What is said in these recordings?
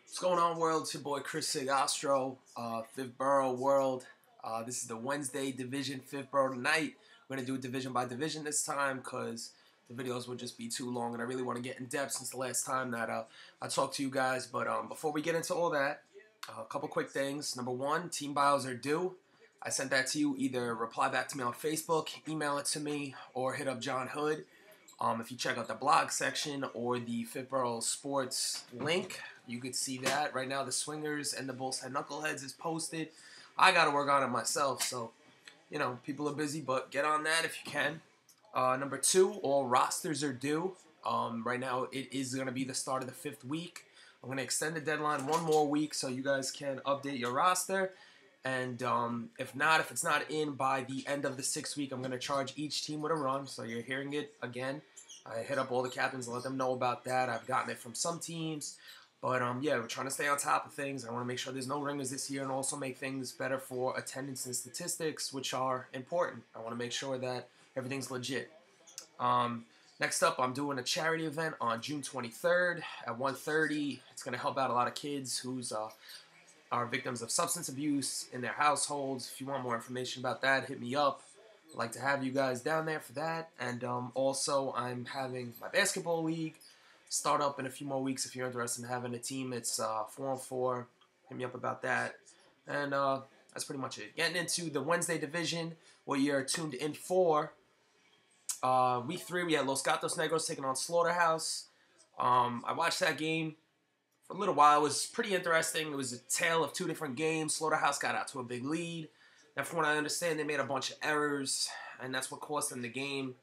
What's going on, world? It's your boy Chris Cig, Astro, 5th Borough World. This is the Wednesday Division 5th Borough tonight. We're going to do it division by division this time because the videos would just be too long and I really want to get in depth since the last time that I talked to you guys. But before we get into all that, a couple quick things. Number one, team bios are due. I sent that to you. Either reply back to me on Facebook, email it to me, or hit up John Hood. If you check out the blog section or the 5th Borough Sports link, you could see that. Right now, the Swingers and the Bull's Head Knuckleheads is posted. I got to work on it myself, so, you know, people are busy, but get on that if you can. Number two, all rosters are due. Right now, it is going to be the start of the 5th week. I'm going to extend the deadline one more week so you guys can update your roster. And if it's not in by the end of the 6th week, I'm going to charge each team with a run. So you're hearing it again. I hit up all the captains and let them know about that. I've gotten it from some teams. But, yeah, we're trying to stay on top of things. I want to make sure there's no ringers this year and also make things better for attendance and statistics, which are important. I want to make sure that everything's legit. Next up, I'm doing a charity event on June 23rd at 1:30. It's going to help out a lot of kids who's are victims of substance abuse in their households. If you want more information about that, hit me up. I'd like to have you guys down there for that. And also, I'm having my basketball league start up in a few more weeks. If you're interested in having a team, it's 4-on-4. Hit me up about that. And that's pretty much it. Getting into the Wednesday division, what you're tuned in for. Week 3, we had Los Gatos Negros taking on Slaughterhouse. I watched that game for a little while. It was pretty interesting. It was a tale of two different games. Slaughterhouse got out to a big lead. Now, from what I understand, they made a bunch of errors, and that's what cost them the game.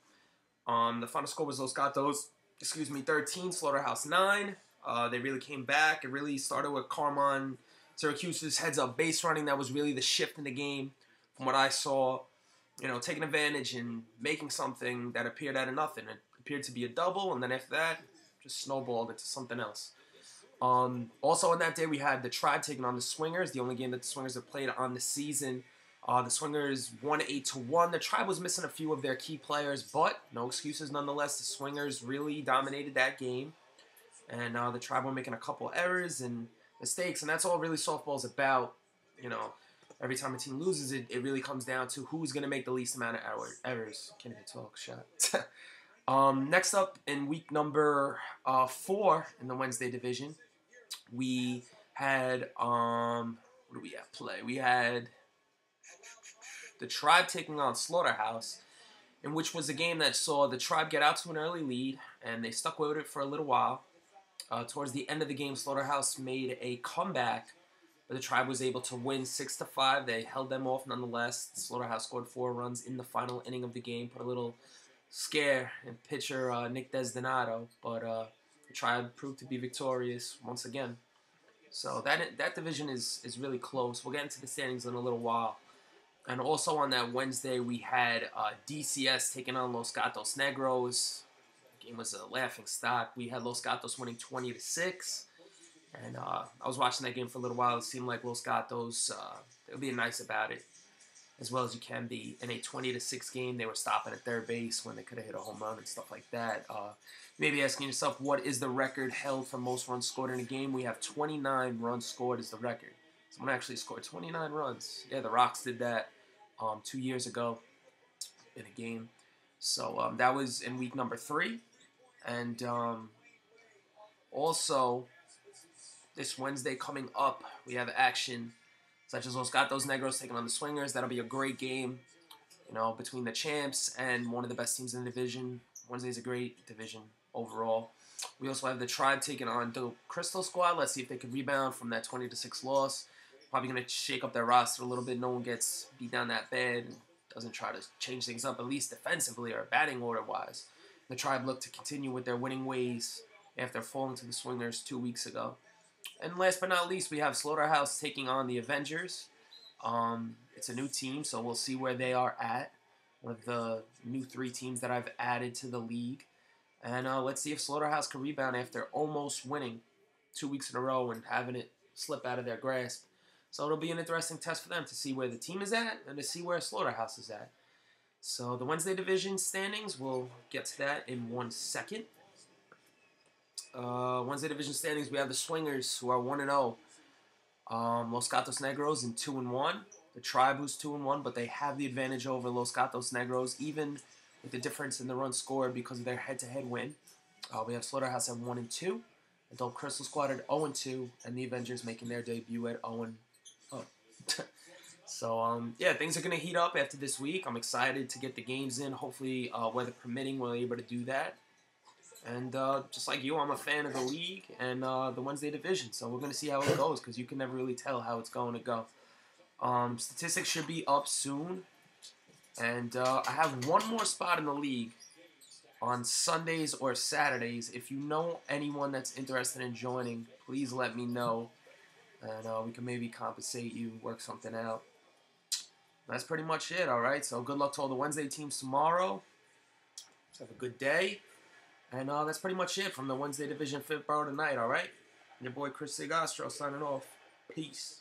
The final score was Los Gatos, 13, Slaughterhouse 9. They really came back. It really started with Carmon Syracuse's heads-up base running. That was really the shift in the game from what I saw. You know, taking advantage and making something that appeared out of nothing. It appeared to be a double, and then after that, just snowballed into something else. Also on that day, we had the Tribe taking on the Swingers, the only game that the Swingers have played on the season. The Swingers won 8-1. The Tribe was missing a few of their key players, but no excuses nonetheless. The Swingers really dominated that game, and the Tribe were making a couple errors and mistakes, and that's all really softball's about. You know, every time a team loses, it really comes down to who's going to make the least amount of errors. Can't even talk, shot. Next up, in week number 4 in the Wednesday division, we had, what do we have play? We had the Tribe taking on Slaughterhouse, in which was a game that saw the Tribe get out to an early lead, and they stuck with it for a little while. Towards the end of the game, Slaughterhouse made a comeback, but the Tribe was able to win 6-5. They held them off nonetheless. Slaughterhouse scored 4 runs in the final inning of the game, put a little scare in pitcher Nick Desdonato, but the Tribe proved to be victorious once again. So that division is really close. We'll get into the standings in a little while. And also on that Wednesday, we had DCS taking on Los Gatos Negros. The game was a laughing stock. We had Los Gatos winning 20-6. And I was watching that game for a little while. It seemed like Los Gatos, they'll be nice about it, as well as you can be. In a 20-6 game, they were stopping at third base when they could have hit a home run and stuff like that. Maybe asking yourself, what is the record held for most runs scored in a game? We have 29 runs scored is the record. Someone actually scored 29 runs. Yeah, the Rocks did that 2 years ago in a game. So that was in week number 3. And also, this Wednesday coming up, we have action such as Los Gatos Negros taking on the Swingers. That'll be a great game, you know, between the champs and one of the best teams in the division. Wednesday's a great division overall. We also have the Tribe taking on the Crystal Squad. Let's see if they can rebound from that 20-6 loss. Probably going to shake up their roster a little bit. No one gets beat down that bad and doesn't try to change things up, at least defensively or batting order-wise. The Tribe look to continue with their winning ways after falling to the Swingers 2 weeks ago. And last but not least, we have Slaughterhouse taking on the Avengers. It's a new team, so we'll see where they are at. One of the new 3 teams that I've added to the league. And let's see if Slaughterhouse can rebound after almost winning 2 weeks in a row and having it slip out of their grasp. So it'll be an interesting test for them to see where the team is at and to see where Slaughterhouse is at. So the Wednesday division standings, we'll get to that in 1 second. Wednesday division standings, we have the Swingers, who are 1-0. Los Gatos Negros in 2-1. The Tribe, who's 2-1, but they have the advantage over Los Gatos Negros, even with the difference in the runs scored because of their head-to-head win. We have Slaughterhouse at 1-2. Adult Crystal Squad at 0-2, and the Avengers making their debut at 0-0. So, yeah, things are going to heat up after this week. I'm excited to get the games in. Hopefully, weather permitting, we're able to do that. And just like you, I'm a fan of the league and the Wednesday division. So we're going to see how it goes because you can never really tell how it's going to go. Statistics should be up soon. And I have one more spot in the league on Sundays or Saturdays. If you know anyone that's interested in joining, please let me know. And we can maybe compensate you, work something out. That's pretty much it, all right? So good luck to all the Wednesday teams tomorrow. Just have a good day. And that's pretty much it from the Wednesday Division 5th Borough tonight, all right? Your boy Chris Cig signing off. Peace.